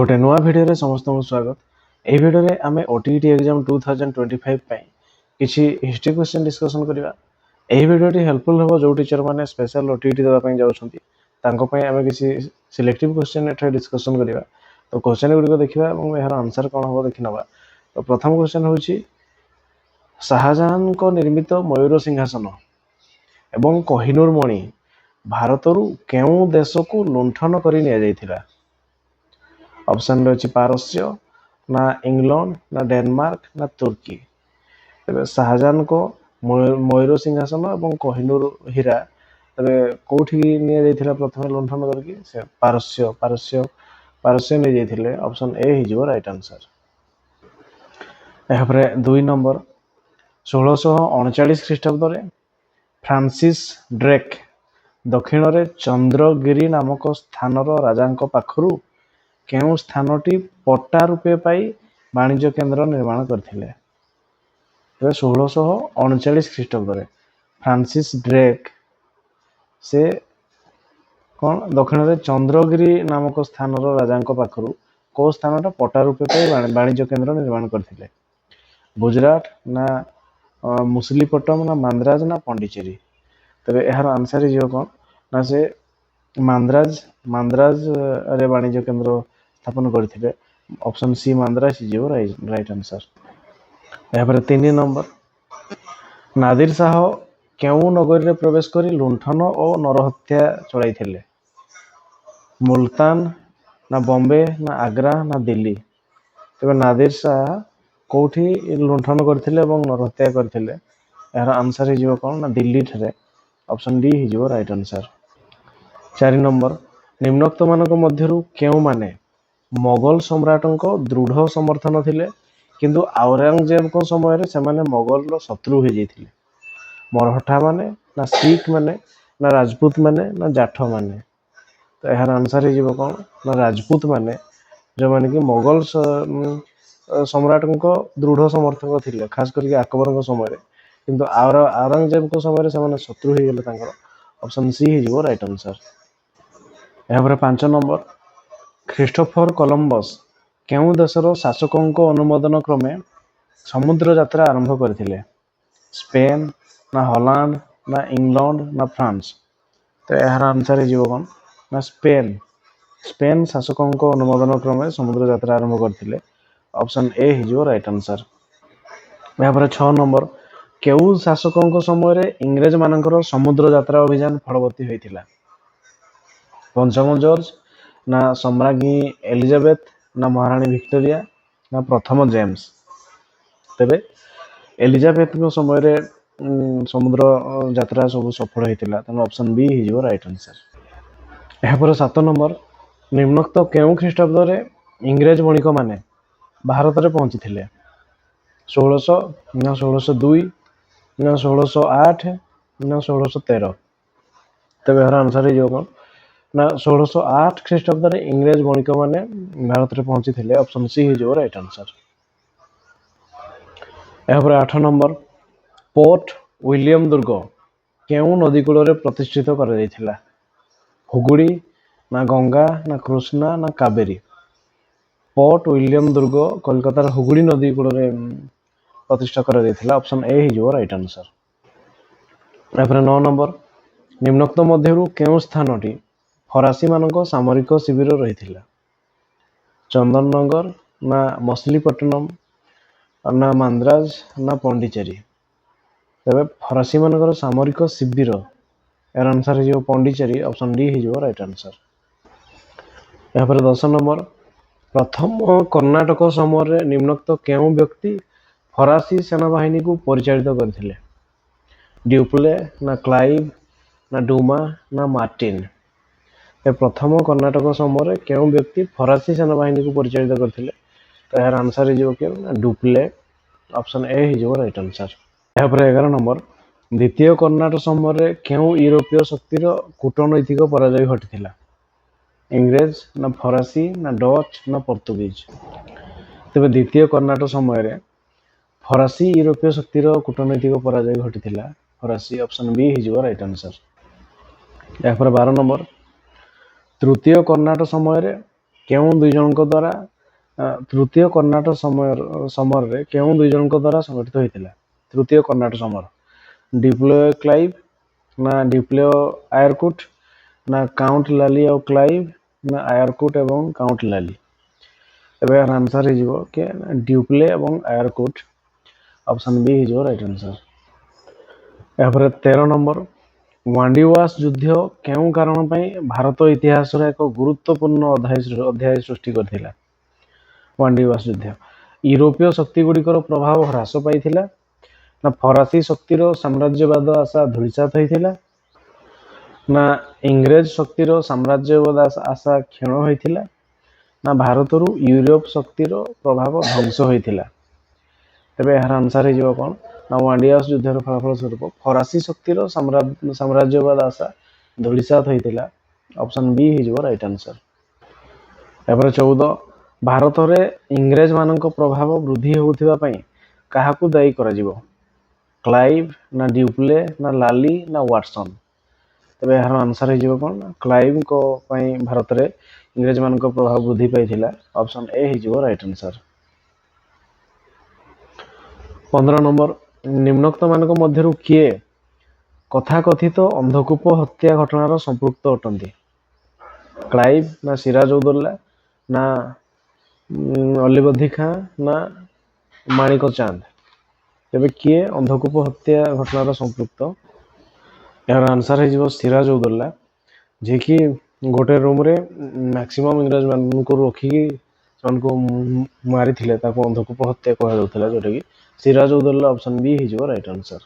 गोटे नुआ भिडियो समस्त स्वागत। यह भिडियो आम ओटीईटी एग्जाम 2025 किसी हिस्ट्री क्वेश्चन डिस्कसन करवा। यह भिडियो हेल्पफुल हम जो टीचर मैंने स्पेशल ओटीईटी देवाई जाऊँगी आम किसी सिलेक्टिव क्वेश्चन एट डिस्कसन करवा। तो क्वेश्चन गुड़िक देखा और यार आंसर कौन हम देखी नवा। तो प्रथम क्वेश्चन हूँ शाहजहां को निर्मित मयूर सिंहासन एवं कोहिनूर मणि भारतरू केउं देश को लुंठन कर निया ऑप्शन रही पारस्य ना इंग्लैंड ना डेनमार्क ना तुर्की। तेरे शाहजहां को मयूर सिंहासन और कोहिनूर हीरा तेरे कौटी नि प्रथम लुंठन करके पारस्य पारस्य पारस्य नहीं जाते। ऑप्शन ए हो राइट आंसर। यहाँ दुई नंबर 1639 ख्रीष्टाब्द फ्रांसिस ड्रेक दक्षिण रे चंद्रगिरी नामक स्थानर राजा पाखु केउं स्थानटी पट्टा रूपे पाई वाणिज्य केन्द्र निर्माण करथिले। 1639 ख्रीष्टाब्द फ्रांसिस ड्रेक से कौन दक्षिण रे चंद्रगिरी नामक स्थानर राजा पाखु कौ स्थानटा पट्टा रूपे पाई वाणिज्य केन्द्र निर्माण करथिले। गुजरात ना मुसलीपट्टम ना मांद्राज ना पांडिचेरी। तेरे यार आंसर हो कौन ना से मांद्राज रे वाणिज्य केन्द्र स्थापन करथिले। ऑप्शन सी मांद्राज हो राइट आंसर। यहाँ 3 नंबर नादिर शाह केउं नगरी रे प्रवेश करी लुंठन और नरहत्या चलाई थिले। मुल्तान ना बॉम्बे ना आग्रा ना दिल्ली। तेरे नादिर शाह कौटी लुंठन करते नरहत्या करते। यार आंसर हो कौन ना दिल्ली ठारे। ऑप्शन डी हो राइट आंसर। 4 नंबर निम्नोक्त मानक मध्यरु केउ माने मोगल सम्राटों दृढ़ समर्थन थिले किंतु औरंगजेब को समय रे सेमाने मोगल रो शत्रु हो जाइथिले। मरहठा माने ना सिख माने ना राजपूत माने ना जाठ माने। तो यार आंसर हो कौन ना राजपूत माने जो माने कि मोगल सम्राटों दृढ़ समर्थक थिले खास करके अकबर को समय रे किंतु औरंगजेब को समय रे सेमाने शत्रु हो गले। ऑप्शन सी हो राइट आंसर। यहाँ 5 नंबर ख्रीष्टोफर कोलंबस केउं देशर शासकों अनुमोदन क्रमे समुद्र यात्रा आरंभ करथिले। स्पेन ना हॉलैंड ना इंग्लैंड ना फ्रांस। तो यार आंसर हो कौन ना स्पेन शासकों अनुमोदन क्रमे समुद्र यात्रा आरंभ करथिले। ऑप्शन ए हो राइट आंसर। यहाँ 6 नंबर केउं शासकों समय रे इंग्रेज मानकर समुद्र यात्रा अभियान फलवती होइथिला। पंचम जॉर्ज ना सम्राज्ञी एलिजाबेथ ना महारानी विक्टोरिया ना प्रथम जेम्स। तेरे एलिजाबेथ को समय रे समुद्र यात्रा सब सफल होता है। ऑप्शन बी हो राइट आंसर। यहाँ 7 नंबर निम्नोक्त केउं ख्रीष्टाब्द इंग्रेज वणिक माने भारत में पहुंची थे। 1600 ना 1602 ना 1608 ना 1613। तब यार आंसर हो कौन ना 1608 ख्रीष्टाब्द इंग्रेज वणिक माने भारत में पहुंची थे। ऑप्शन सी हो राइट आंसर। यहाँ 8 नंबर पोर्ट विलियम दुर्ग केउं नदीकूल प्रतिष्ठित कर हुगुड़ी ना गंगा ना कृष्णा ना कावेरी। पोर्ट विलियम दुर्ग कोलकातार हुगुड़ी नदीकूल प्रतिष्ठा कर। ऑप्शन ए हो राइट आंसर। यहाँ 9 नंबर निम्नोक्त मध्यरु केउं स्थानटी फरासी मानक सामरिक शिविर रही। चंदननगर ना मछलीपट्टनम ना मांद्राज ना पांडिचेरी। तेरे फरासी मानकर सामरिक शिविर यार आंसर हो पांडिचेरी। ऑप्शन डी हो राइट आंसर। यहाँ 10 नंबर प्रथम कर्नाटक समय निम्नोक्त केउं व्यक्ति फरासी सेनाबाहिनी को परिचालित करथिले। ड्यूप्ले ना क्लाइव ना डुमा ना मार्टिन। प्रथम कर्नाटक समय केउं व्यक्ति फरासी सेनाबाहिनी को परिचालित करथिले। तो यार आंसर हो क्या डुप्ले। ऑप्शन ए हो राइट आंसर। यहाँ 11 नंबर द्वितीय कर्नाटक समय केउं यूरोपीय शक्तिर कूटनैतिक पराजय घटी। इंग्रेज ना फरासी ना डच ना पोर्तुगीज। तेज द्वितीय कर्नाटक समय फरासी यूरोपीय शक्तिर कूटनैतिक पराजय घटी फरासी। ऑप्शन बी हो राइट आंसर। यहाँ 12 नंबर तृतीय कर्नाटक समय କେଉଁ ଦୁଇ ଜଣଙ୍କ ଦ୍ୱାରା ତୃତୀୟ କର୍ଣ୍ଣାଟ ସମରରେ କେଉଁ ଦୁଇ ଜଣଙ୍କ ଦ୍ୱାରା ସଂଗଠିତ ହୋଇଥିଲା? ତୃତୀୟ କର୍ଣ୍ଣାଟ ସମର ଡିପ୍ଲୋ କ୍ଲାଇଭ ନା ଡିପ୍ଲୋ ଆୟରକୁଟ ନା କାଉଣ୍ଟ ଲାଲି ଆଉ କ୍ଲାଇଭ ନା ଆୟରକୁଟ ଏବଂ କାଉଣ୍ଟ ଲାଲି? ଏବେ ଏହାର ଆନ୍ସର ହେଇଯିବ କି ଡ୍ୟୁପ୍ଲେ ଏବଂ ଆୟରକୁଟ। ଅପସନ ବି ହେଇଯିବ ରାଇଟ୍ ଆନ୍ସର। ଏହାପରେ 13 ନମ୍ବର ୱାଣ୍ଡିୱାସ ଯୁଦ୍ଧ କେଉଁ କାରଣ ପାଇଁ ଭାରତ ଇତିହାସରେ ଏକ ଗୁରୁତ୍ୱପୂର୍ଣ୍ଣ ଅଧ୍ୟାୟ ସୃଷ୍ଟି କରିଥିଲା? ୱାଣ୍ଡିୱାସ ଯୁଦ୍ଧ ୟୁରୋପୀୟ ଶକ୍ତି ଗୁଡ଼ିକର ପ୍ରଭାବ ହ୍ରାସ ପାଇଥିଲା ନା ଫରାସୀ ଶକ୍ତିର ସାମ୍ରାଜ୍ୟବାଦ ଆଶା ଧୂଳିସାତ ହୋଇଥିଲା ନା ଇଂରେଜ ଶକ୍ତିର ସାମ୍ରାଜ୍ୟବାଦ ଆଶା କ୍ଷୀଣ ହୋଇଥିଲା ନା ଭାରତରୁ ୟୁରୋପ ଶକ୍ତିର ପ୍ରଭାବ ଧ୍ୱଂସ ହୋଇଥିଲା? ତେବେ ଏହାର ଆନ୍ସର ହେଇଯିବ କ'ଣ ନା ୱାଣ୍ଡିୱାସ ଯୁଦ୍ଧର ଫଳାଫଳ ସ୍ୱରୂପ ଫରାସୀ ଶକ୍ତିର ସାମ୍ରାଜ୍ୟବାଦ ଆଶା ଧୂଳିସାତ ହୋଇଥିଲା। ଅପସନ ବି ହେଇଯିବ ରାଇଟ୍ ଆନ୍ସର। ଏହାପରେ 14 ଭାରତରେ ଇଂରେଜ ମାନଙ୍କ ପ୍ରଭାବ ବୃଦ୍ଧି ହେଉଥିବା ପାଇଁ କାହାକୁ ଦାୟୀ କରାଯିବ? କ୍ଲାଇଭ ନା ଡ୍ୟୁପ୍ଲେ ନା ଲାଲି ନା ୱାଟସନ? ତେବେ ଏହାର ଆନ୍ସର ହେଇଯିବ କ'ଣ ନା କ୍ଲାଇଭଙ୍କ ପାଇଁ ଭାରତରେ ଇଂରେଜ ମାନଙ୍କ ପ୍ରଭାବ ବୃଦ୍ଧି ପାଇଥିଲା। ଅପସନ ଏ ହେଇଯିବ ରାଇଟ୍ ଆନ୍ସର। 15 ନମ୍ବର ନିମ୍ନୋକ୍ତ ମାନଙ୍କ ମଧ୍ୟରୁ କିଏ ତଥାକଥିତ ଅନ୍ଧକୂପ ହତ୍ୟା ଘଟଣାର ସମ୍ପୃକ୍ତ ଅଟନ୍ତି? କ୍ଲାଇଭ ନା ସିରାଜଉଦ୍ଦୌଲା ନା ଅଲିବର୍ଦି ଖାଁ ନା ମାଣିକ ଚାନ୍ଦ? ତେବେ କିଏ ଅନ୍ଧକୂପ ହତ୍ୟା ଘଟଣାର ସମ୍ପୃକ୍ତ? ଏହାର ଆନ୍ସର ହେଇଯିବ ସିରାଜଉଦ୍ଦୌଲା, ଯିଏକି ଗୋଟେ ରୁମ୍ରେ ମ୍ୟାକ୍ସିମମ୍ ଇଂରେଜ ମାନଙ୍କୁ ରଖିକି ସେମାନଙ୍କୁ ମାରିଥିଲେ। ତାକୁ ଅନ୍ଧକୂପ ହତ୍ୟା କୁହାଯାଉଥିଲା, ଯୋଉଟାକି ସିରାଜଉଦ୍ଦୌଲା। ଅପସନ ବି ହେଇଯିବ ରାଇଟ୍ ଆନ୍ସର।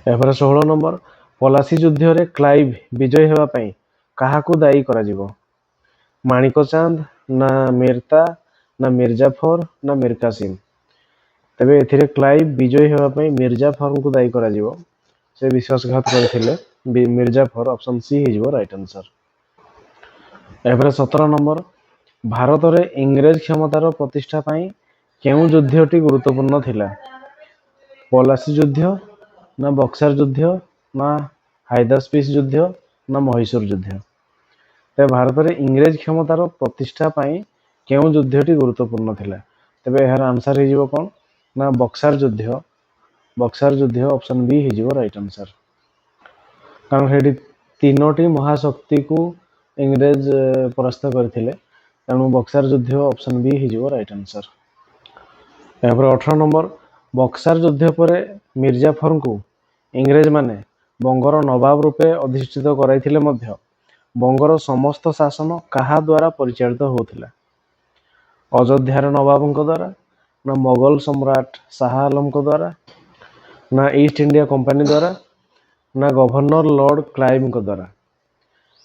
ଏହାପରେ 16 ନମ୍ବର ପଲାସି ଯୁଦ୍ଧରେ କ୍ଲାଇଭ ବିଜୟୀ ହେବା ପାଇଁ କାହାକୁ ଦାୟୀ କରାଯିବ? ମାଣିକ ଚାନ୍ଦ ନା ମିର୍ତା ନା ମିର୍ଜାଫର ନା ମୀର କାସିମ? ତେବେ ଏଥିରେ କ୍ଲାଇଭ ବିଜୟୀ ହେବା ପାଇଁ ମିର୍ଜାଫରଙ୍କୁ ଦାୟୀ କରାଯିବ। ସେ ବିଶ୍ୱାସଘାତ କରିଥିଲେ ମିର୍ଜାଫର। ଅପସନ ସି ହେଇଯିବ ରାଇଟ୍ ଆନ୍ସର। ଏହାପରେ 17 ନମ୍ବର ଭାରତରେ ଇଂରେଜ କ୍ଷମତାର ପ୍ରତିଷ୍ଠା ପାଇଁ କେଉଁ ଯୁଦ୍ଧଟି ଗୁରୁତ୍ୱପୂର୍ଣ୍ଣ ଥିଲା? ପଲାସି ଯୁଦ୍ଧ ନା ବକ୍ସାର ଯୁଦ୍ଧ ନା ହାଇଦାସପିସ୍ ଯୁଦ୍ଧ ନା ମହୀଶୂର ଯୁଦ୍ଧ? ତେବେ ଭାରତରେ ଇଂରେଜ କ୍ଷମତାର ପ୍ରତିଷ୍ଠା ପାଇଁ କେଉଁ ଯୁଦ୍ଧଟି ଗୁରୁତ୍ୱପୂର୍ଣ୍ଣ ଥିଲା? ତେବେ ଏହାର ଆନ୍ସର ହେଇଯିବ କ'ଣ ନା ବକ୍ସାର ଯୁଦ୍ଧ। ବକ୍ସାର ଯୁଦ୍ଧ। ଅପସନ ବି ହେଇଯିବ ରାଇଟ୍ ଆନ୍ସର। କାରଣ ସେଠି ତିନୋଟି ମହାଶକ୍ତିକୁ ଇଂରେଜ ପରାସ୍ତ କରିଥିଲେ, ତେଣୁ ବକ୍ସାର ଯୁଦ୍ଧ। ଅପସନ ବି ହେଇଯିବ ରାଇଟ୍ ଆନ୍ସର। ଏହାପରେ 18 ନମ୍ବର ବକ୍ସାର ଯୁଦ୍ଧ ପରେ ମିର୍ଜାଫରଙ୍କୁ ଇଂରେଜମାନେ ବଙ୍ଗର ନବାବ ରୂପେ ଅଧିଷ୍ଠିତ କରାଇଥିଲେ ମଧ୍ୟ ବଙ୍ଗର ସମସ୍ତ ଶାସନ କାହା ଦ୍ୱାରା ପରିଚାଳିତ ହେଉଥିଲା? ଅଯୋଧ୍ୟାର ନବାବଙ୍କ ଦ୍ୱାରା ନା ମୋଗଲ ସମ୍ରାଟ ଶାହ ଆଲମଙ୍କ ଦ୍ୱାରା ନା ଇଷ୍ଟ ଇଣ୍ଡିଆ କମ୍ପାନୀ ଦ୍ୱାରା ନା ଗଭର୍ଣ୍ଣର ଲର୍ଡ କ୍ଲାଇଭଙ୍କ ଦ୍ୱାରା?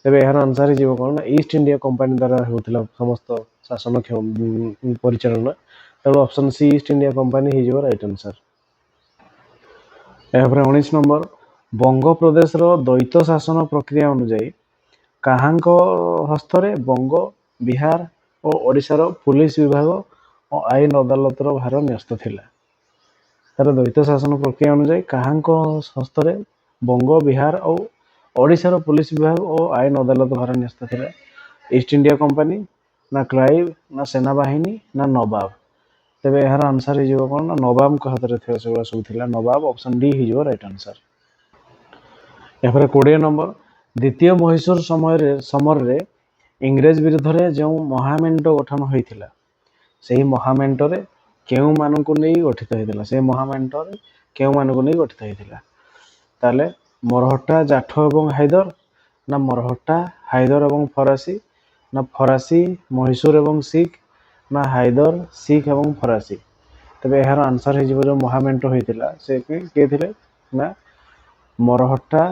ତେବେ ଏହାର ଆନ୍ସର ହେଇଯିବ କ'ଣ ନା ଇଷ୍ଟ ଇଣ୍ଡିଆ କମ୍ପାନୀ ଦ୍ୱାରା ହେଉଥିଲା ସମସ୍ତ ଶାସନ ପରିଚାଳନା। ତେଣୁ option C East India company ହେଇଯିବ ରାଇଟ୍ ଆନ୍ସର। ଏହାପରେ 19 ନମ୍ବର ବଙ୍ଗ ପ୍ରଦେଶର ଦ୍ୱୈତ ଶାସନ ପ୍ରକ୍ରିୟା ଅନୁଯାୟୀ କାହାଙ୍କ ହସ୍ତରେ ବଙ୍ଗ, ବିହାର ଓ ଓଡ଼ିଶାର ପୁଲିସ ବିଭାଗ ଓ ଆଇନ ଅଦାଲତର ଭାର ନ୍ୟସ୍ତ ଥିଲା? ତାର ଦ୍ୱୈତ ଶାସନ ପ୍ରକ୍ରିୟା ଅନୁଯାୟୀ କାହାଙ୍କ ହସ୍ତରେ ବଙ୍ଗ, ବିହାର ଓ ଓଡ଼ିଶାର ପୁଲିସ ବିଭାଗ ଓ ଆଇନ ଅଦାଲତ ଭାର ନ୍ୟସ୍ତ ଥିଲା? ଇଷ୍ଟ ଇଣ୍ଡିଆ କମ୍ପାନୀ ନା କ୍ଲାଇଭ ନା ସେନାବାହିନୀ ନା ନବାବ? ତେବେ ଏହାର ଆନ୍ସର ହେଇଯିବ କ'ଣ ନା ନବାବଙ୍କ ହାତରେ ଥିବା ସେଗୁଡ଼ା ସବୁ ଥିଲା। ନବାବ। ଅପସନ ଡି ହେଇଯିବ ରାଇଟ୍ ଆନ୍ସର। ଏହାପରେ 20 ନମ୍ବର ଦ୍ୱିତୀୟ ମହୀଶୂର ସମରରେ ଇଂରେଜ ବିରୁଦ୍ଧରେ ଯେଉଁ ମହାମେଣ୍ଟ ଗଠନ ହୋଇଥିଲା, ସେହି ମହାମେଣ୍ଟରେ କେଉଁମାନଙ୍କୁ ନେଇ ଗଠିତ ହୋଇଥିଲା? ସେହି ମହାମେଣ୍ଟରେ କେଉଁମାନଙ୍କୁ ନେଇ ଗଠିତ ହୋଇଥିଲା? ତାହେଲେ ମରହଟ୍ଟା, ଜାଠ ଏବଂ ହାଇଦର ନା ମରହଟ୍ଟା, ହାଇଦର ଏବଂ ଫରାସୀ ନା ଫରାସୀ, ମହୀଶୂର ଏବଂ ଶିଖ ନା ହାଇଦର, ଶିଖ ଏବଂ ଫରାସୀ? ତେବେ ଏହାର ଆନ୍ସର ହେଇଯିବ ଯେଉଁ ମହାମେଣ୍ଟ ହୋଇଥିଲା ସେ କିଏ ଥିଲେ ନା ମରହଟ୍ଟା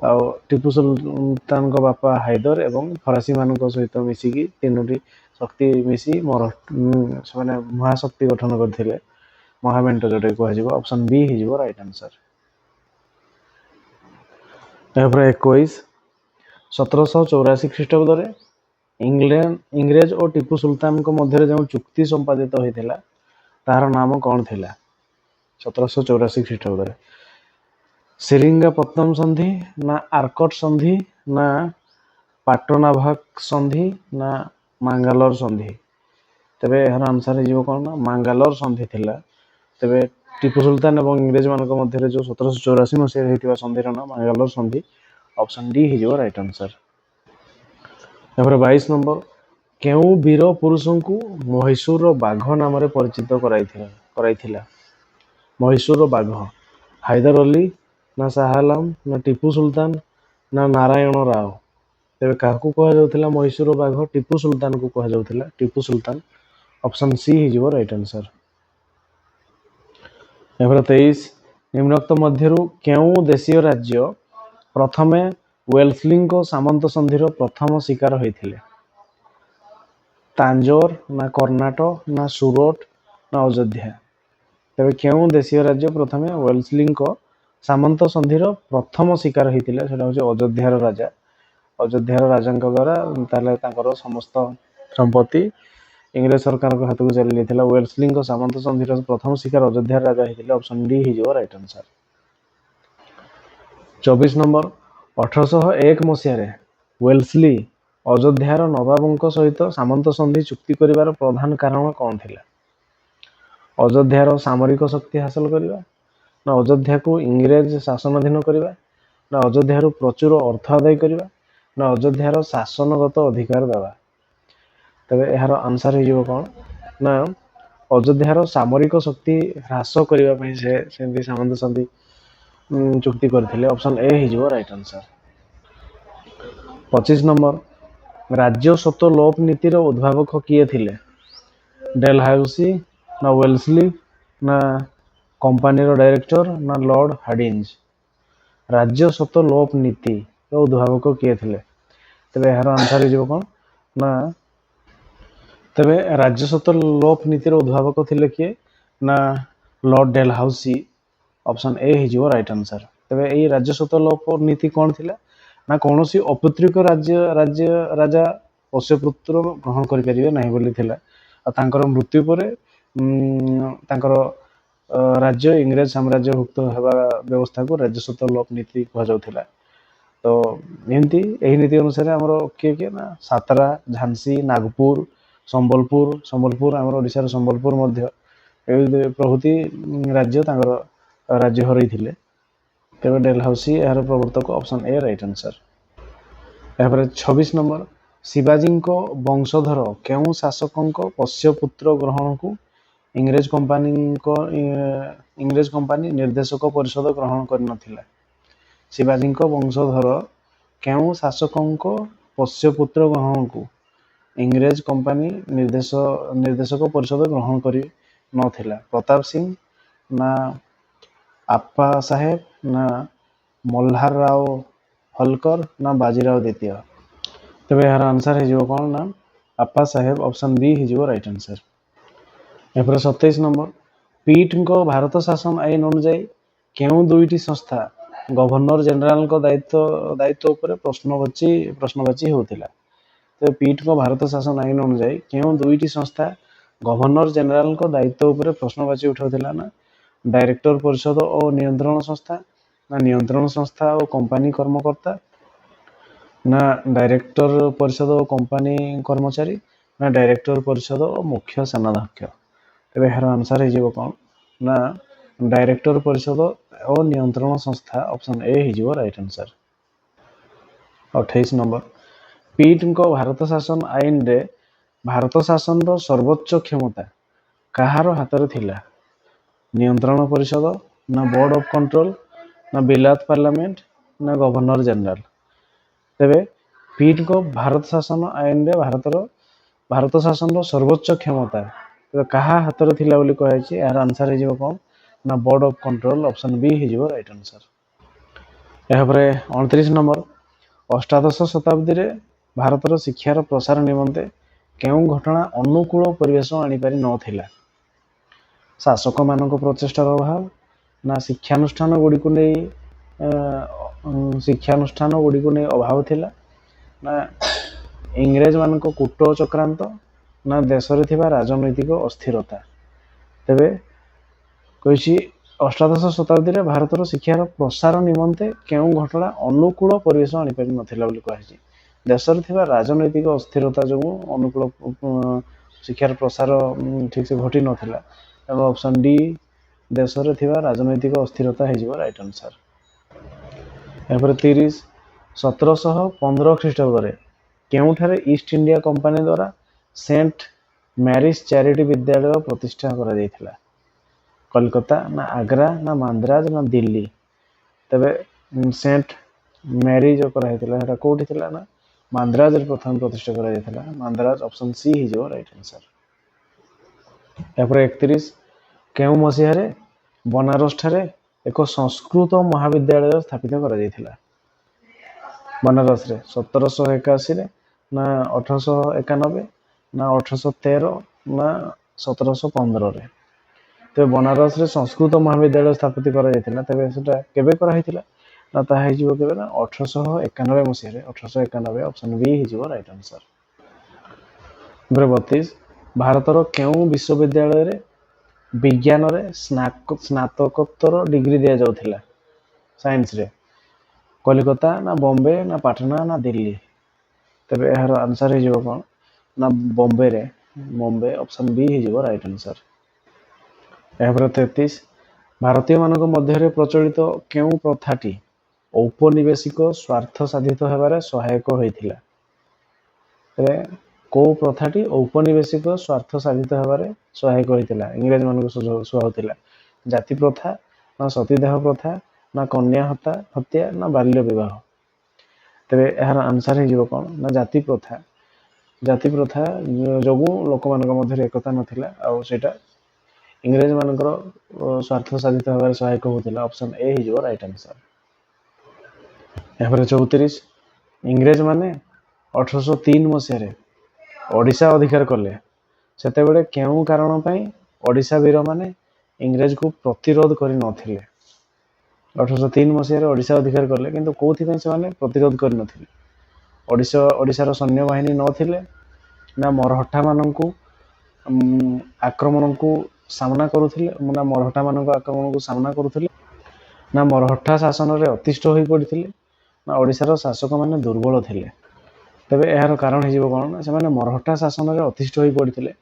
ଆଉ ଟିପୁ ସୁଲତାନଙ୍କ ବାପା ହାଇଦର ଏବଂ ଫରାସୀ ମାନଙ୍କ ସହିତ ମିଶିକି ତିନୋଟି ଶକ୍ତି ମିଶି ସେମାନେ ମହାଶକ୍ତି ଗଠନ କରିଥିଲେ, ମହାମେଣ୍ଟ ଯୋଉଟାକି କୁହାଯିବ। ଅପସନ ବି ହେଇଯିବ ରାଇଟ୍ ଆନ୍ସର। ଏହାପରେ 21 1784 ଖ୍ରୀଷ୍ଟାବ୍ଦରେ ଇଂରେଜ ଓ ଟିପୁ ସୁଲତାନଙ୍କ ମଧ୍ୟରେ ଯେଉଁ ଚୁକ୍ତି ସମ୍ପାଦିତ ହୋଇଥିଲା ତାହାର ନାମ କ'ଣ ଥିଲା? 1784 ଖ୍ରୀଷ୍ଟାବ୍ଦରେ ସେରିଙ୍ଗାପତ୍ତନମ ସନ୍ଧି ନା ଆର୍କଟ ସନ୍ଧି ନା ପାଟନାଭାକ ସନ୍ଧି ନା ମାଙ୍ଗାଲୋର ସନ୍ଧି। ତେବେ ଏହାର ଆନ୍ସର ହେଇଯିବ କ'ଣ ନା ମାଙ୍ଗାଲୋର ସନ୍ଧି ଥିଲା। ତେବେ ଟିପୁ ସୁଲତାନ ଏବଂ ଇଂରେଜମାନଙ୍କ ମଧ୍ୟରେ ଯେଉଁ 1784 ମସିହାରେ ହେଇଥିବା ସନ୍ଧିର ନାଁ ମାଙ୍ଗାଲୋର ସନ୍ଧି। ଅପସନ୍ ଡି ହେଇଯିବ ରାଇଟ୍ ଆନ୍ସର। ତାପରେ 22 ନମ୍ବର, କେଉଁ ବୀର ପୁରୁଷଙ୍କୁ ମହୀଶୂରର ବାଘ ନାମରେ ପରିଚିତ କରାଇଥିଲା? ମହୀଶୂରର ବାଘ, ହାଇଦର ଅଲି ନା ଶାହ ଆଲମ ନା ଟିପୁ ସୁଲତାନ ନା ନାରାୟଣ ରାଓ? ତେବେ କାହାକୁ କୁହାଯାଉଥିଲା ମହୀଶୂରର ବାଘ? ଟିପୁ ସୁଲତାନକୁ କୁହାଯାଉଥିଲା, ଟିପୁ ସୁଲତାନ। ଅପସନ୍ ସି ହେଇଯିବ ରାଇଟ୍ ଆନ୍ସର। ଏହାର 23, ନିମ୍ନୋକ୍ତ ମଧ୍ୟରୁ କେଉଁ ଦେଶୀୟ ରାଜ୍ୟ ପ୍ରଥମେ ୱେଲସ୍ଲିଙ୍କ ସାମନ୍ତ ସନ୍ଧିର ପ୍ରଥମ ଶିକାର ହୋଇଥିଲେ? ତାଞ୍ଜୋର ନା କର୍ଣ୍ଣାଟକ ନା ସୁରଟ ନା ଅଯୋଧ୍ୟା? ତେବେ କେଉଁ ଦେଶୀୟ ରାଜ୍ୟ ପ୍ରଥମେ ୱେଲସ୍ଲିଙ୍କ ସାମନ୍ତ ସନ୍ଧିର ପ୍ରଥମ ଶିକାର ହୋଇଥିଲେ? ସେଟା ହେଉଛି ଅଯୋଧ୍ୟାର ରାଜା। ଅଯୋଧ୍ୟାର ରାଜାଙ୍କ ଦ୍ୱାରା ତାହେଲେ ତାଙ୍କର ସମସ୍ତ ସମ୍ପତ୍ତି ଇଂରେଜ ସରକାରଙ୍କ ହାତକୁ ଚାଲି ଯାଇଥିଲା। ୱେଲସ୍ଲିଙ୍କ ସାମନ୍ତ ସନ୍ଧିର ପ୍ରଥମ ଶିକାର ଅଯୋଧ୍ୟାର ରାଜା ହୋଇଥିଲେ। ଅପସନ୍ ଡି ହେଇଯିବ ରାଇଟ୍ ଆନ୍ସର। 24 ନମ୍ବର, 1801 ମସିହାରେ ୱେଲସ୍ଲି ଅଯୋଧ୍ୟାର ନବାବଙ୍କ ସହିତ ସାମନ୍ତ ସନ୍ଧି ଚୁକ୍ତି କରିବାର ପ୍ରଧାନ କାରଣ କ'ଣ ଥିଲା? ଅଯୋଧ୍ୟାର ସାମରିକ ଶକ୍ତି ହାସଲ କରିବା ନା ଅଯୋଧ୍ୟାକୁ ଇଂରେଜ ଶାସନାଧୀନ କରିବା ନା ଅଯୋଧ୍ୟାରୁ ପ୍ରଚୁର ଅର୍ଥ ଆଦାୟ କରିବା ନା ଅଯୋଧ୍ୟାର ଶାସନଗତ ଅଧିକାର ଦେବା? ତେବେ ଏହାର ଆନ୍ସର ହେଇଯିବ କ'ଣ ନା ଅଯୋଧ୍ୟାର ସାମରିକ ଶକ୍ତି ହ୍ରାସ କରିବା ପାଇଁ ସେ ସେମିତି ସାମନ୍ତ ସନ୍ଧି ଚୁକ୍ତି କରିଥିଲେ। ଅପସନ୍ ଏ ହେଇଯିବ ରାଇଟ୍ ଆନ୍ସର। 25 ନମ୍ବର, ରାଜ୍ୟ ସ୍ୱତ୍ୱ ଲୋପ ନୀତିର ଉଦ୍ଭାବକ କିଏ ଥିଲେ? ଡେଲହାଉସି ନା ୱେଲସ୍ଲି ନା କମ୍ପାନୀର ଡାଇରେକ୍ଟର ନା ଲର୍ଡ ହାର୍ଡିଞ୍ଜ? ରାଜ୍ୟ ସ୍ୱତ୍ୱ ଲୋପ ନୀତିର ଉଦ୍ଭାବକ କିଏ ଥିଲେ? ତେବେ ଏହାର ଆନ୍ସର ହେଇଯିବ କ'ଣ ନା ତେବେ ରାଜ୍ୟ ସ୍ୱତ୍ୱ ଲୋପ ନୀତିର ଉଦ୍ଭାବକ ଥିଲେ କିଏ ନା ଲର୍ଡ ଡେଲହାଉସି। ଅପସନ୍ ଏ ହେଇଯିବ ରାଇଟ୍ ଆନ୍ସର। ତେବେ ଏଇ ରାଜ୍ୟ ସ୍ୱତ୍ୱ ଲୋପ ନୀତି କ'ଣ ଥିଲା ନା କୌଣସି ଅପୁତ୍ରିକ ରାଜା ପୋଷ୍ୟପୁତ୍ର ଗ୍ରହଣ କରିପାରିବେ ନାହିଁ ବୋଲି ଥିଲା। ଆଉ ତାଙ୍କର ମୃତ୍ୟୁ ପରେ ତାଙ୍କର ରାଜ୍ୟ ଇଂରେଜ ସାମ୍ରାଜ୍ୟଭୁକ୍ତ ହେବା ବ୍ୟବସ୍ଥାକୁ ରାଜ୍ୟ ସ୍ୱତ୍ୱ ଲୋପ ନୀତି କୁହାଯାଉଥିଲା। ତ ଏମିତି ଏହି ନୀତି ଅନୁସାରେ ଆମର କିଏ ନା ସାତାରା, ଝାନ୍ସୀ, ନାଗପୁର, ସମ୍ବଲପୁର ଆମର ଓଡ଼ିଶାର ସମ୍ବଲପୁର ମଧ୍ୟ ଏହି ପ୍ରଭୃତି ରାଜ୍ୟ ତାଙ୍କର ରାଜ୍ୟ ହରାଇଥିଲେ। ତେବେ ଡେଲହାଉସି ଏହାର ପ୍ରବର୍ତ୍ତକ। Option A right answer. ଏହାପରେ 26 ନମ୍ବର, ଶିବାଜୀଙ୍କ ବଂଶଧର କେଉଁ ଶାସକଙ୍କ ପୋଷ୍ୟପୁତ୍ର ଗ୍ରହଣକୁ ଇଂରେଜ କମ୍ପାନୀ ନିର୍ଦ୍ଦେଶକ ପରିଷଦ ଗ୍ରହଣ କରିନଥିଲା? ଶିବାଜୀଙ୍କ ବଂଶଧର କେଉଁ ଶାସକଙ୍କ ପୋଷ୍ୟପୁତ୍ର ଗ୍ରହଣକୁ ଇଂରେଜ କମ୍ପାନୀ ନିର୍ଦ୍ଦେଶକ ପରିଷଦ ଗ୍ରହଣ କରି ନଥିଲା? ପ୍ରତାପ ସିଂ ନା ଆପ୍ପା ସାହେବ ନା ମଲ୍ହାର ରାଓ ହୋଲକର ନା ବାଜିରାଓ ଦ୍ୱିତୀୟ? ତେବେ ଏହାର ଆନ୍ସର ହେଇଯିବ କ'ଣ ନା ଆପ୍ପା ସାହେବ। ଅପସନ୍ ବି ହେଇଯିବ ରାଇଟ୍ ଆନ୍ସର। ଏପରେ 27 ନମ୍ବର, ପିଟ୍ଙ୍କ ଭାରତ ଶାସନ ଆଇନ ଅନୁଯାୟୀ କେଉଁ ଦୁଇଟି ସଂସ୍ଥା ଗଭର୍ଣ୍ଣର ଜେନେରାଲଙ୍କ ଦାୟିତ୍ୱ ଉପରେ ପ୍ରଶ୍ନବାଚୀ ହେଉଥିଲା? ତେବେ ପିଟ୍ଙ୍କ ଭାରତ ଶାସନ ଆଇନ ଅନୁଯାୟୀ କେଉଁ ଦୁଇଟି ସଂସ୍ଥା ଗଭର୍ଣ୍ଣର ଜେନେରାଲଙ୍କ ଦାୟିତ୍ୱ ଉପରେ ପ୍ରଶ୍ନବାଚୀ ଉଠାଉଥିଲା? ନା ଡାଇରେକ୍ଟର ପରିଷଦ ଓ ନିୟନ୍ତ୍ରଣ ସଂସ୍ଥା ନା ନିୟନ୍ତ୍ରଣ ସଂସ୍ଥା ଓ କମ୍ପାନୀ କର୍ମକର୍ତ୍ତା ନା ଡାଇରେକ୍ଟର ପରିଷଦ ଓ କମ୍ପାନୀ କର୍ମଚାରୀ ନା ଡାଇରେକ୍ଟର ପରିଷଦ ଓ ମୁଖ୍ୟ ସେନାଧ୍ୟକ୍ଷ? ତେବେ ଏହାର ଆନ୍ସର ହେଇଯିବ କ'ଣ ନା ଡାଇରେକ୍ଟର ପରିଷଦ ଓ ନିୟନ୍ତ୍ରଣ ସଂସ୍ଥା। ଅପସନ୍ ଏ ହେଇଯିବ ରାଇଟ୍ ଆନ୍ସର। 28 ନମ୍ବର, ପିଟ୍ଙ୍କ ଭାରତ ଶାସନ ଆଇନରେ ଭାରତ ଶାସନର ସର୍ବୋଚ୍ଚ କ୍ଷମତା କାହାର ହାତରେ ଥିଲା? ନିୟନ୍ତ୍ରଣ ପରିଷଦ ନା ବୋର୍ଡ ଅଫ୍ କଣ୍ଟ୍ରୋଲ ନା ବିଲାତ ପାର୍ଲାମେଣ୍ଟ ନା ଗଭର୍ଣ୍ଣର ଜେନେରାଲ? ତେବେ ପିଟ୍ଙ୍କ ଭାରତ ଶାସନ ଆଇନରେ ଭାରତ ଶାସନର ସର୍ବୋଚ୍ଚ କ୍ଷମତା କାହା ହାତରେ ଥିଲା ବୋଲି କୁହାଯାଇଛି? ଏହାର ଆନ୍ସର ହେଇଯିବ କ'ଣ ନା board of control. Option B ହେଇଯିବ ରାଇଟ୍ ଆନ୍ସର। ଏହାପରେ 29 ନମ୍ବର, ଅଷ୍ଟାଦଶ ଶତାବ୍ଦୀରେ ଭାରତର ଶିକ୍ଷାର ପ୍ରସାର ନିମନ୍ତେ କେଉଁ ଘଟଣା ଅନୁକୂଳ ପରିବେଶ ଆଣିପାରି ନଥିଲା? ଶାସକମାନଙ୍କ ପ୍ରଚେଷ୍ଟାର ଅଭାବ ନା ଶିକ୍ଷାନୁଷ୍ଠାନ ଗୁଡ଼ିକୁ ନେଇ ଅଭାବ ଥିଲା ନା ଇଂରେଜମାନଙ୍କ କୂଟ ଚକ୍ରାନ୍ତ ନା ଦେଶରେ ଥିବା ରାଜନୈତିକ ଅସ୍ଥିରତା? ତେବେ କହିଛି ଅଷ୍ଟାଦଶ ଶତାବ୍ଦୀରେ ଭାରତର ଶିକ୍ଷାର ପ୍ରସାର ନିମନ୍ତେ କେଉଁ ଘଟଣା ଅନୁକୂଳ ପରିବେଶ ଆଣିପାରି ନଥିଲା ବୋଲି କୁହାଯାଇଛି? ଦେଶରେ ଥିବା ରାଜନୈତିକ ଅସ୍ଥିରତା ଯୋଗୁଁ ଅନୁକୂଳ ଶିକ୍ଷାର ପ୍ରସାର ଠିକ ସେ ଘଟି ନଥିଲା। ଏବଂ ଅପସନ୍ ଡି ଦେଶରେ ଥିବା ରାଜନୈତିକ ଅସ୍ଥିରତା ହେଇଯିବ ରାଇଟ୍ ଆନ୍ସର। ଏହାପରେ 30 1715 ଖ୍ରୀଷ୍ଟାବ୍ଦରେ କେଉଁଠାରେ ଇଷ୍ଟ ଇଣ୍ଡିଆ କମ୍ପାନୀ ଦ୍ୱାରା ସେଣ୍ଟ ମ୍ୟାରିଜ୍ ଚ୍ୟାରିଟି ବିଦ୍ୟାଳୟ ପ୍ରତିଷ୍ଠା କରାଯାଇଥିଲା? କଲିକତା ନା ଆଗ୍ରା ନା ମାନ୍ଦ୍ରାଜ ନା ଦିଲ୍ଲୀ? ତେବେ ସେଣ୍ଟ ମ୍ୟାରିଜ୍ କରାଯାଇଥିଲା ସେଟା କୋଉଠି ଥିଲା ନା ମାନ୍ଦ୍ରାଜରେ ପ୍ରଥମେ ପ୍ରତିଷ୍ଠା କରାଯାଇଥିଲା। ମାନ୍ଦ୍ରାଜ ଅପସନ୍ ସି ହେଇଯିବ ରାଇଟ୍ ଆନ୍ସର। ଏହାପରେ 31 କେଉଁ ମସିହାରେ ବନାରସ ଠାରେ ଏକ ସଂସ୍କୃତ ମହାବିଦ୍ୟାଳୟ ସ୍ଥାପିତ କରାଯାଇଥିଲା? ବନାରସରେ 1781 ନା 1891 ନା 1813 ନା 1715? ତେବେ ବନାରସରେ ସଂସ୍କୃତ ମହାବିଦ୍ୟାଳୟ ସ୍ଥାପିତ କରାଯାଇଥିଲା। ତେବେ ସେଟା କେବେ କରାହେଇଥିଲା ନା ତାହା ହେଇଯିବ କେବେ ନା 1891 ମସିହାରେ। 1891 ଅପସନ୍ ବି ହେଇଯିବ ରାଇଟ୍ ଆନ୍ସର। 32 ଭାରତର କେଉଁ ବିଶ୍ୱବିଦ୍ୟାଳୟରେ ବିଜ୍ଞାନରେ ସ୍ନାତକୋତ୍ତର ଡିଗ୍ରୀ ଦିଆଯାଉଥିଲା ସାଇନ୍ସରେ? କଲିକତା ନା ବମ୍ବେ ନା ପାଟନା ନା ଦିଲ୍ଲୀ? ତେବେ ଏହାର ଆନ୍ସର ହେଇଯିବ କ'ଣ ନା ବମ୍ବେ ଅପସନ୍ ବି ହେଇଯିବ ରାଇଟ୍ ଆନ୍ସର। ଏହାପରେ 33 ଭାରତୀୟମାନଙ୍କ ମଧ୍ୟରେ ପ୍ରଚଳିତ କେଉଁ ପ୍ରଥାଟି ଔପନିବେଶିକ ସ୍ୱାର୍ଥ ସାଧିତ ହେବାରେ ସହାୟକ ହୋଇଥିଲା? ତେବେ କୋଉ ପ୍ରଥାଟି ଔପନିବେଶିକ ସ୍ୱାର୍ଥ ସାଧିତ ହେବାରେ ସହାୟକ ହୋଇଥିଲା ଇଂରେଜମାନଙ୍କୁ ସୁହାଉଥିଲା? ଜାତି ପ୍ରଥା ନା ସତୀଦାହ ପ୍ରଥା ନା କନ୍ୟା ହତ୍ୟା ନା ବାଲ୍ୟ ବିବାହ? ତେବେ ଏହାର ଆନ୍ସର ହେଇଯିବ କ'ଣ ନା ଜାତି ପ୍ରଥା। ଜାତି ପ୍ରଥା ଯୋଗୁଁ ଲୋକମାନଙ୍କ ମଧ୍ୟରେ ଏକତା ନଥିଲା ଆଉ ସେଇଟା ଇଂରେଜ ମାନଙ୍କର ସ୍ୱାର୍ଥ ସାଧିତ ହେବାରେ ସହାୟକ ହେଉଥିଲା। ଅପସନ୍ ଏ ହେଇଯିବ ରାଇଟ୍ ଆନ୍ସର। ଏହାପରେ 34 ଇଂରେଜମାନେ 1803 ମସିହାରେ ଓଡ଼ିଶା ଅଧିକାର କଲେ। ସେତେବେଳେ କେଉଁ କାରଣ ପାଇଁ ଓଡ଼ିଶା ବୀରମାନେ ଇଂରେଜକୁ ପ୍ରତିରୋଧ କରିନଥିଲେ? 1803 ମସିହାରେ ଓଡ଼ିଶା ଅଧିକାର କଲେ କିନ୍ତୁ କୋଉଥିପାଇଁ ସେମାନେ ପ୍ରତିରୋଧ କରିନଥିଲେ? ଓଡ଼ିଶାର ସୈନ୍ୟବାହିନୀ ନଥିଲେ ନା ମରହଟ୍ଟାମାନଙ୍କୁ ଆକ୍ରମଣକୁ ସାମ୍ନା କରୁଥିଲେ ନା ମରହଟ୍ଟାମାନଙ୍କ ଆକ୍ରମଣକୁ ସାମ୍ନା କରୁଥିଲେ ନା ମରହଟ୍ଟା ଶାସନରେ ଅତିଷ୍ଠ ହୋଇ ପଡ଼ିଥିଲେ ନା ଓଡ଼ିଶାର ଶାସକମାନେ ଦୁର୍ବଳ ଥିଲେ? ତେବେ ଏହାର କାରଣ ହେଇଯିବ କ'ଣ ନା ସେମାନେ ମରହଟ୍ଟା ଶାସନରେ ଅତିଷ୍ଠ ହୋଇ ପଡ଼ିଥିଲେ।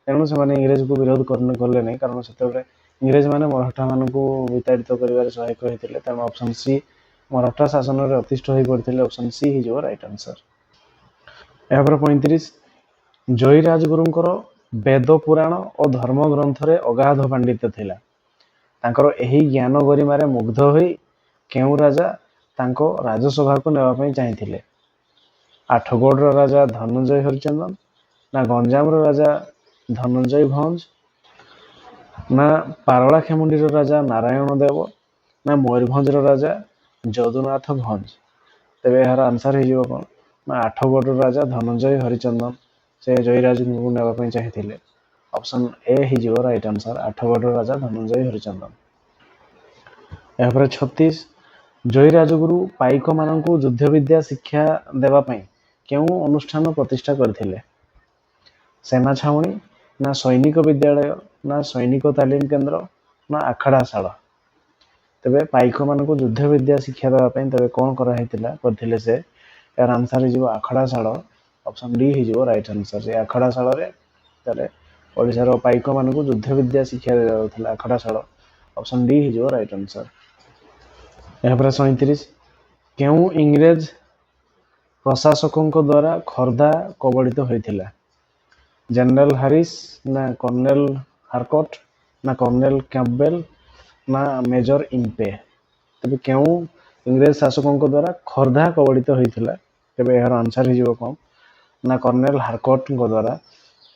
ତେଣୁ ସେମାନେ ଇଂରେଜକୁ ବିରୋଧ କଲେ ନାହିଁ କାରଣ ସେତେବେଳେ ଇଂରେଜମାନେ ମରହଟ୍ଟାମାନଙ୍କୁ ବିତାଡ଼ିତ କରିବାରେ ସହାୟକ ହୋଇଥିଲେ। ତେଣୁ ଅପସନ୍ ସି ମରହଟ୍ଟା ଶାସନରେ ଅତିଷ୍ଠ ହୋଇ ପଡ଼ିଥିଲେ। ଅପସନ୍ ସି ହେଇଯିବ ରାଇଟ୍ ଆନ୍ସର। ଏହାପରେ 35 ଜୟୀ ରାଜଗୁରୁଙ୍କର ବେଦ ପୁରାଣ ଓ ଧର୍ମ ଗ୍ରନ୍ଥରେ ଅଗାଧ ପାଣ୍ଡିତ୍ୟ ଥିଲା। ତାଙ୍କର ଏହି ଜ୍ଞାନ ଗରିମାରେ ମୁଗ୍ଧ ହୋଇ କେଉଁ ରାଜା ତାଙ୍କ ରାଜସଭାକୁ ନେବା ପାଇଁ ଚାହିଁଥିଲେ? ଆଠଗଡ଼ର ରାଜା ଧନଞ୍ଜୟ ହରିଚନ୍ଦନ ନା ଗଞ୍ଜାମର ରାଜା ଧନଞ୍ଜୟ ଭଞ୍ଜ ନା ପାରଳାଖେମୁଣ୍ଡିର ରାଜା ନାରାୟଣ ଦେବ ନା ମୟୂରଭଞ୍ଜର ରାଜା ଯଦୁନାଥ ଭଞ୍ଜ? ତେବେ ଏହାର ଆନ୍ସର ହେଇଯିବ କ'ଣ ନା ଆଠଗଡ଼ର ରାଜା ଧନଞ୍ଜୟ ହରିଚନ୍ଦନ ସେ ଜୟୀରାଜଙ୍କୁ ନେବା ପାଇଁ ଚାହିଁଥିଲେ। ଅପସନ୍ ଏ ହେଇଯିବ ରାଇଟ୍ ଆନ୍ସର। ଆଠଗଡ଼ର ରାଜା ଧନଞ୍ଜୟ ହରିଚନ୍ଦନ। ଏହାପରେ 36 ଜୟୀ ରାଜଗୁରୁ ପାଇକମାନଙ୍କୁ ଯୁଦ୍ଧବିଦ୍ୟା ଶିକ୍ଷା ଦେବା ପାଇଁ କେଉଁ ଅନୁଷ୍ଠାନ ପ୍ରତିଷ୍ଠା କରିଥିଲେ? ସେନା ଛାଉଣୀ ନା ସୈନିକ ବିଦ୍ୟାଳୟ ନା ସୈନିକ ତାଲିମ କେନ୍ଦ୍ର ନା ଆଖଡ଼ାଶାଳ? ତେବେ ପାଇକମାନଙ୍କୁ ଯୁଦ୍ଧବିଦ୍ୟା ଶିକ୍ଷା ଦେବା ପାଇଁ ତେବେ କ'ଣ କରିଥିଲେ ସେ? ଏହାର ଆନ୍ସର ହେଇଯିବ ଆଖଡ଼ାଶାଳ। ଅପସନ୍ ଡି ହେଇଯିବ ରାଇଟ୍ ଆନ୍ସର। ସେ ଆଖଡ଼ାଶାଳରେ ତାହେଲେ ଓଡ଼ିଶାର ପାଇକମାନଙ୍କୁ ଯୁଦ୍ଧବିଦ୍ୟା ଶିକ୍ଷା ଦିଆଯାଉଥିଲା ଆଖଡ଼ାଶାଳ। ଅପସନ୍ ଡି ହେଇଯିବ ରାଇଟ୍ ଆନ୍ସର। ଏହାପରେ 37 କେଉଁ ଇଂରେଜ ପ୍ରଶାସକଙ୍କ ଦ୍ୱାରା ଖୋର୍ଦ୍ଧା କବଳିତ ହୋଇଥିଲା? ଜେନେରାଲ ହାରିସ୍ ନା କର୍ଣ୍ଣେଲ ହାରକୋର୍ଟ ନା କର୍ଣ୍ଣେଲ କ୍ୟାମ୍ପବେଲ ନା ମେଜର ଇମ୍ପେ? ତେବେ କେଉଁ ଇଂରେଜ ଶାସକଙ୍କ ଦ୍ୱାରା ଖୋର୍ଦ୍ଧା କବଳିତ ହୋଇଥିଲା? ତେବେ ଏହାର ଆନ୍ସର ହେଇଯିବ କ'ଣ ନା କର୍ଣ୍ଣେଲ ହାରକୋର୍ଟଙ୍କ ଦ୍ୱାରା।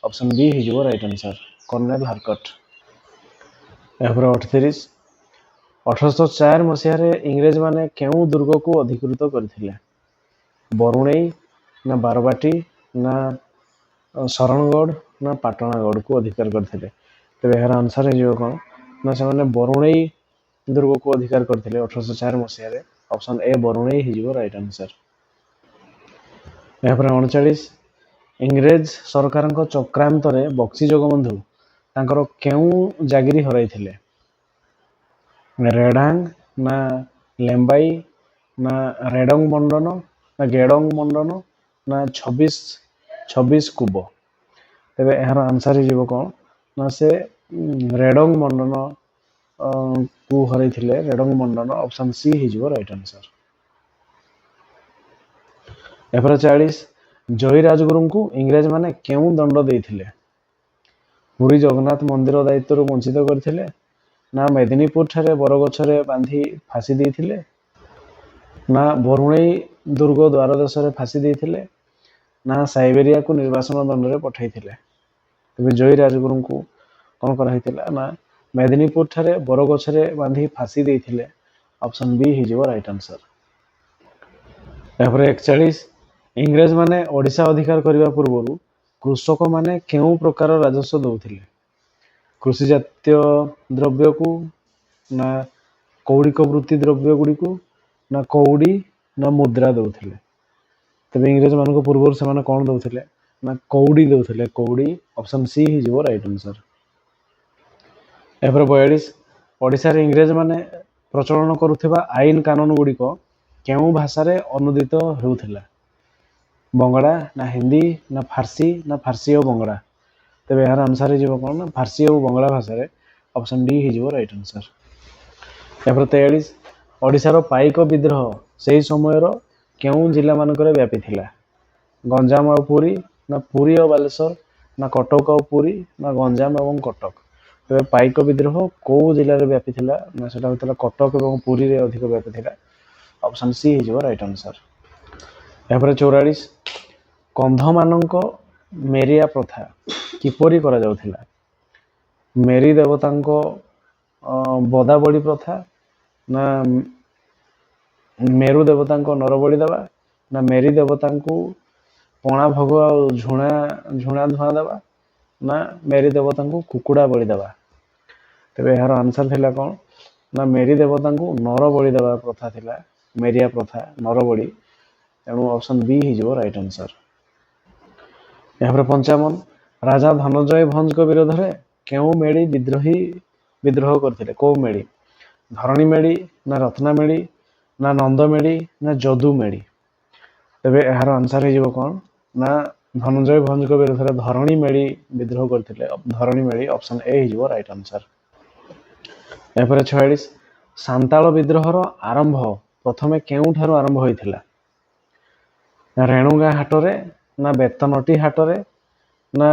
ଅପସନ୍ ବି ହେଇଯିବ ରାଇଟ୍ ଆନ୍ସର କର୍ଣ୍ଣେଲ ହାରକୋର୍ଟ। ଏହାପରେ 38 1804 ମସିହାରେ ଇଂରେଜମାନେ କେଉଁ ଦୁର୍ଗକୁ ଅଧିକୃତ କରିଥିଲେ? ବରୁଣେଇ ନା ବାରବାଟୀ ନା ଶରଣଗଡ଼ ନା ପାଟଣାଗଡ଼କୁ ଅଧିକାର କରିଥିଲେ? ତେବେ ଏହାର ଆନ୍ସର ହେଇଯିବ କ'ଣ ନା ସେମାନେ ବରୁଣେଇ ଦୁର୍ଗକୁ ଅଧିକାର କରିଥିଲେ 1804 ମସିହାରେ। ଅପସନ୍ ଏ ବରୁଣେଇ ହେଇଯିବ ରାଇଟ୍ ଆନ୍ସର। ଏହାପରେ 39 ଇଂରେଜ ସରକାରଙ୍କ ଚକ୍ରାନ୍ତରେ ବକ୍ସି ଜଗବନ୍ଧୁ ତାଙ୍କର କେଉଁ ଜାଗିରି ହରାଇଥିଲେ? ରେଢ଼ାଙ୍ଗ ନା ଲେମ୍ବାଇ ନା ରେଡ଼ଙ୍ଗ ମଣ୍ଡନ ନା ଗେଡ଼ଙ୍ଗ ମଣ୍ଡନ ନା 26 କୁବ। ତେବେ ଏହାର ଆନ୍ସର ହେଇଯିବ କ'ଣ ନା ସେ ରେଡଙ୍ଗ ମଣ୍ଡନ କୁ ହରାଇଥିଲେ। ରେଡଙ୍ଗ ମଣ୍ଡନ ଅପସନ୍ ସି ହେଇଯିବ ରାଇଟ୍ ଆନ୍ସର। ଏପରେ 40 ଜୟୀ ରାଜଗୁରୁଙ୍କୁ ଇଂରେଜ ମାନେ କେଉଁ ଦଣ୍ଡ ଦେଇଥିଲେ? ପୁରୀ ଜଗନ୍ନାଥ ମନ୍ଦିର ଦାୟିତ୍ୱରୁ ବଞ୍ଚିତ କରିଥିଲେ, ନା ମେଦିନୀପୁର ଠାରେ ବରଗଛରେ ବାନ୍ଧି ଫାଶୀ ଦେଇଥିଲେ, ନା ବରୁଣେଇ ଦୁର୍ଗ ଦ୍ୱାରଦେଶରେ ଫାଶୀ ଦେଇଥିଲେ, ନା ସାଇବେରିଆକୁ ନିର୍ବାସନ ଦଣ୍ଡରେ ପଠାଇଥିଲେ? ତେବେ ଜୟୀ ରାଜଗୁରୁଙ୍କୁ କ'ଣ କରାହେଇଥିଲା ନା ମେଦିନୀପୁର ଠାରେ ବରଗଛରେ ବାନ୍ଧି ଫାଶୀ ଦେଇଥିଲେ। ଅପସନ୍ ବି ହେଇଯିବ ରାଇଟ୍ ଆନ୍ସର। ଏହାପରେ 41 ଇଂରେଜ ମାନେ ଓଡ଼ିଶା ଅଧିକାର କରିବା ପୂର୍ବରୁ କୃଷକମାନେ କେଉଁ ପ୍ରକାର ରାଜସ୍ୱ ଦେଉଥିଲେ? କୃଷି ଜାତୀୟ ଦ୍ରବ୍ୟକୁ, ନା କୌଳିକ ବୃତ୍ତି ଦ୍ରବ୍ୟ ଗୁଡ଼ିକୁ, ନା କଉଡ଼ି, ନା ମୁଦ୍ରା ଦେଉଥିଲେ? ତେବେ ଇଂରେଜ ମାନଙ୍କ ପୂର୍ବରୁ ସେମାନେ କ'ଣ ଦେଉଥିଲେ ନା କଉଡ଼ି ଦେଉଥିଲେ। କଉଡ଼ି ଅପସନ୍ ସି ହେଇଯିବ ରାଇଟ୍ ଆନ୍ସର। ଏହାପରେ 42 ଓଡ଼ିଶାରେ ଇଂରେଜ ମାନେ ପ୍ରଚଳନ କରୁଥିବା ଆଇନ କାନୁନ ଗୁଡ଼ିକ କେଉଁ ଭାଷାରେ ଅନୁଦିତ ହେଉଥିଲା? ବଙ୍ଗଳା, ନା ହିନ୍ଦୀ, ନା ଫାର୍ସି, ନା ଫାର୍ସି ଓ ବଙ୍ଗଳା? ତେବେ ଏହାର ଆନ୍ସର ହେଇଯିବ କ'ଣ ନା ଫାର୍ସି ଓ ବଙ୍ଗଳା ଭାଷାରେ। ଅପସନ୍ ଡି ହେଇଯିବ ରାଇଟ୍ ଆନ୍ସର। ଏହାପରେ 43 ଓଡ଼ିଶାର ପାଇକ ବିଦ୍ରୋହ ସେହି ସମୟର କେଉଁ ଜିଲ୍ଲାମାନଙ୍କରେ ବ୍ୟାପିଥିଲା? ଗଞ୍ଜାମ ଆଉ ପୁରୀ, ନା ପୁରୀ ଆଉ ବାଲେଶ୍ୱର, ନା କଟକ ଆଉ ପୁରୀ, ନା ଗଞ୍ଜାମ ଏବଂ କଟକ? ତେବେ ପାଇକ ବିଦ୍ରୋହ କେଉଁ ଜିଲ୍ଲାରେ ବ୍ୟାପିଥିଲା ନା ସେଟା ହେଉଥିଲା କଟକ ଏବଂ ପୁରୀରେ ଅଧିକ ବ୍ୟାପିଥିଲା। ଅପସନ୍ ସି ହେଇଯିବ ରାଇଟ୍ ଆନ୍ସର। ଏହାପରେ 44 କନ୍ଧମାନଙ୍କ ମେରିଆ ପ୍ରଥା କିପରି କରାଯାଉଥିଲା? ମେରି ଦେବତାଙ୍କ ବଦାବଳି ପ୍ରଥା, ନା ମେରୁ ଦେବତାଙ୍କ ନରବଳି ଦେବା, ନା ମେରି ଦେବତାଙ୍କୁ ପଣା ଭୋଗ ଆଉ ଝୁଣା ଧୂଆଁ ଦେବା, ନା ମେରି ଦେବତାଙ୍କୁ କୁକୁଡ଼ା ବଳି ଦେବା? ତେବେ ଏହାର ଆନ୍ସର ଥିଲା କ'ଣ ନା ମେରି ଦେବତାଙ୍କୁ ନର ବଳି ଦେବା ପ୍ରଥା ଥିଲା। ମେରିଆ ପ୍ରଥା, ନରବଳି। ତେଣୁ ଅପସନ୍ ବି ହେଇଯିବ ରାଇଟ୍ ଆନ୍ସର। ଏହାପରେ 55 ରାଜା ଧନଞ୍ଜୟ ଭଞ୍ଜଙ୍କ ବିରୋଧରେ କେଉଁ ମେଳି ବିଦ୍ରୋହ କରିଥିଲେ? କୋଉ ମେଳି? ଧରଣୀ ମେଳି, ନା ରତ୍ନା ମେଳି, ନା ନନ୍ଦ ମେଳି, ନା ଯଦୁ ମେଳି? ତେବେ ଏହାର ଆନ୍ସର ହେଇଯିବ କ'ଣ ନା ଧନଞ୍ଜୟ ଭଞ୍ଜଙ୍କ ବିରୋଧରେ ଧରଣୀ ମେଳି ବିଦ୍ରୋହ କରିଥିଲେ। ଧରଣୀ ମେଳି ଅପସନ୍ ଏ ହେଇଯିବ ରାଇଟ୍ ଆନ୍ସର। ଏହାପରେ 46 ସାନ୍ତାଳ ବିଦ୍ରୋହର ଆରମ୍ଭ ପ୍ରଥମେ କେଉଁଠାରୁ ଆରମ୍ଭ ହୋଇଥିଲା? ରେଣୁଗାଁ ହାଟରେ, ନା ବେତନଟି ହାଟରେ, ନା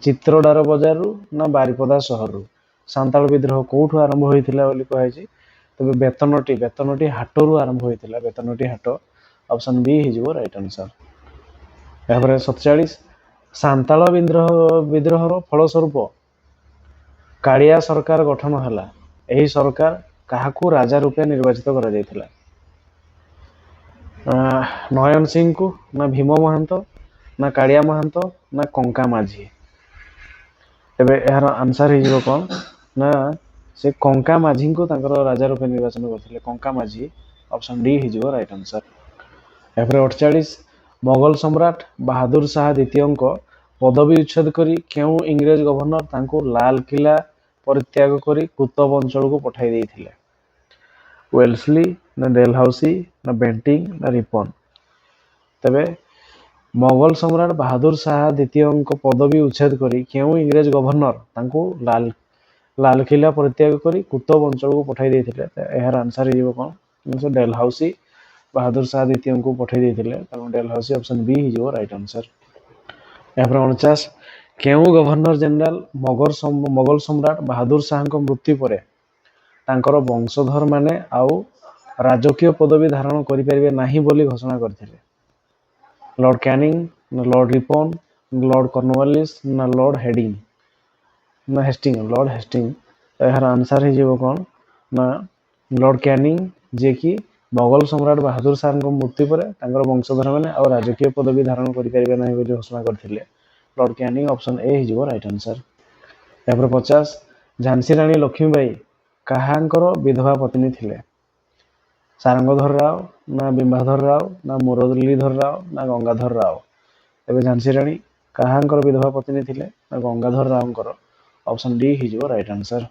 ଚିତ୍ରଡାର ବଜାରରୁ, ନା ବାରିପଦା ସହରରୁ? ସାନ୍ତାଳ ବିଦ୍ରୋହ କୋଉଠୁ ଆରମ୍ଭ ହୋଇଥିଲା ବୋଲି କୁହାଯାଇଛି? ତେବେ ବେତନଟି ହାଟରୁ ଆରମ୍ଭ ହୋଇଥିଲା। ବେତନଟି ହାଟ। ଅପସନ୍ ବି ହେଇଯିବ ରାଇଟ୍ ଆନ୍ସର। ଏହାପରେ 47 ସାନ୍ତାଳ ବିଦ୍ରୋହର ଫଳସ୍ୱରୂପ କାଳିଆ ସରକାର ଗଠନ ହେଲା। ଏହି ସରକାର କାହାକୁ ରାଜା ରୂପେ ନିର୍ବାଚିତ କରାଯାଇଥିଲା? ନୟନ ସିଂଙ୍କୁ, ନା ଭୀମ ମହାନ୍ତ, ନା କାଳିଆ ମହାନ୍ତ, ନା କଙ୍କା ମାଝୀ? ତେବେ ଏହାର ଆନ୍ସର ହେଇଯିବ କ'ଣ ନା ସେ କଙ୍କା ମାଝୀଙ୍କୁ ତାଙ୍କର ରାଜା ରୂପେ ନିର୍ବାଚନ କରିଥିଲେ। କଙ୍କା ମାଝୀ। ଅପସନ୍ ଡି ହେଇଯିବ ରାଇଟ୍ ଆନ୍ସର। ଏହାପରେ 48 ମୋଗଲ ସମ୍ରାଟ ବାହାଦୁର ଶାହ ଦ୍ୱିତୀୟଙ୍କ ପଦବୀ ଉଚ୍ଛେଦ କରି କେଉଁ ଇଂରେଜ ଗଭର୍ଣ୍ଣର ତାଙ୍କୁ ଲାଲକିଲ୍ଲା ପରିତ୍ୟାଗ କରି କୁତବ ଅଞ୍ଚଳକୁ ପଠାଇ ଦେଇଥିଲେ? ୱେଲସ୍ଲି, ନା ଡେଲହାଉସି, ନା ବେଣ୍ଟିଂ, ନା ରିପନ୍? ତେବେ ମୋଗଲ ସମ୍ରାଟ ବାହାଦୁର ଶାହ ଦ୍ୱିତୀୟଙ୍କ ପଦବୀ ଉଚ୍ଛେଦ କରି କେଉଁ ଇଂରେଜ ଗଭର୍ଣ୍ଣର ତାଙ୍କୁ ଲାଲକିଲ୍ଲା ପରିତ୍ୟାଗ କରି କୁତବ ଅଞ୍ଚଳକୁ ପଠାଇ ଦେଇଥିଲେ? ଏହାର ଆନ୍ସର ହେଇଯିବ କ'ଣ? ଡେଲହାଉସି ବାହାଦୁର ଶାହ ଦ୍ୱିତୀୟଙ୍କୁ ପଠାଇ ଦେଇଥିଲେ। ତେଣୁ ଡେଲହାଉସି ଅପସନ୍ ବି ହେଇଯିବ ରାଇଟ୍ ଆନ୍ସର। ଏହାପରେ 49 କେଉଁ ଗଭର୍ଣ୍ଣର ଜେନେରାଲ ମୋଗଲ ସମ୍ରାଟ ବାହାଦୁର ଶାହଙ୍କ ମୃତ୍ୟୁ ପରେ ତାଙ୍କର ବଂଶଧର ମାନେ ଆଉ ରାଜକୀୟ ପଦବୀ ଧାରଣ କରିପାରିବେ ନାହିଁ ବୋଲି ଘୋଷଣା କରିଥିଲେ? ଲର୍ଡ କ୍ୟାନିଂ, ନା ଲର୍ଡ ରିପନ୍, ଲର୍ଡ କର୍ଣ୍ଣୱାଲିସ୍, ନା ଲର୍ଡ ହେଷ୍ଟିଙ୍ଗ? ଲର୍ଡ ହେଷ୍ଟିଙ୍ଗ। ଏହାର ଆନ୍ସର ହେଇଯିବ କ'ଣ ନା ଲର୍ଡ କ୍ୟାନିଂ, ଯିଏକି ମୋଗଲ ସମ୍ରାଟ ବାହାଦୁର ଶାହଙ୍କ ମୃତ୍ୟୁ ପରେ ତାଙ୍କର ବଂଶଧର ମାନେ ଆଉ ରାଜକୀୟ ପଦବୀ ଧାରଣ କରିପାରିବେ ନାହିଁ ବୋଲି ଘୋଷଣା କରିଥିଲେ। Lord Canning. ଅପସନ୍ ଏ ହେଇଯିବ ରାଇଟ୍ ଆନ୍ସର। ଏହାପରେ 50 ଝାନ୍ସୀ ରାଣୀ ଲକ୍ଷ୍ମୀବାଇ କାହାଙ୍କର ବିଧବା ପତ୍ନୀ ଥିଲେ? ସାରଙ୍ଗଧର ରାଓ, ନା ବିମ୍ବାଧର ରାଓ, ନା ମୁରଲୀଧର ରାଓ, ନା ଗଙ୍ଗାଧର ରାଓ? ତେବେ ଝାନ୍ସୀ ରାଣୀ କାହାଙ୍କର ବିଧବା ପତ୍ନୀ ଥିଲେ? ନା ଗଙ୍ଗାଧର ରାଓଙ୍କର। ଅପସନ୍ ଡି ହେଇଯିବ ରାଇଟ୍ ଆନ୍ସର।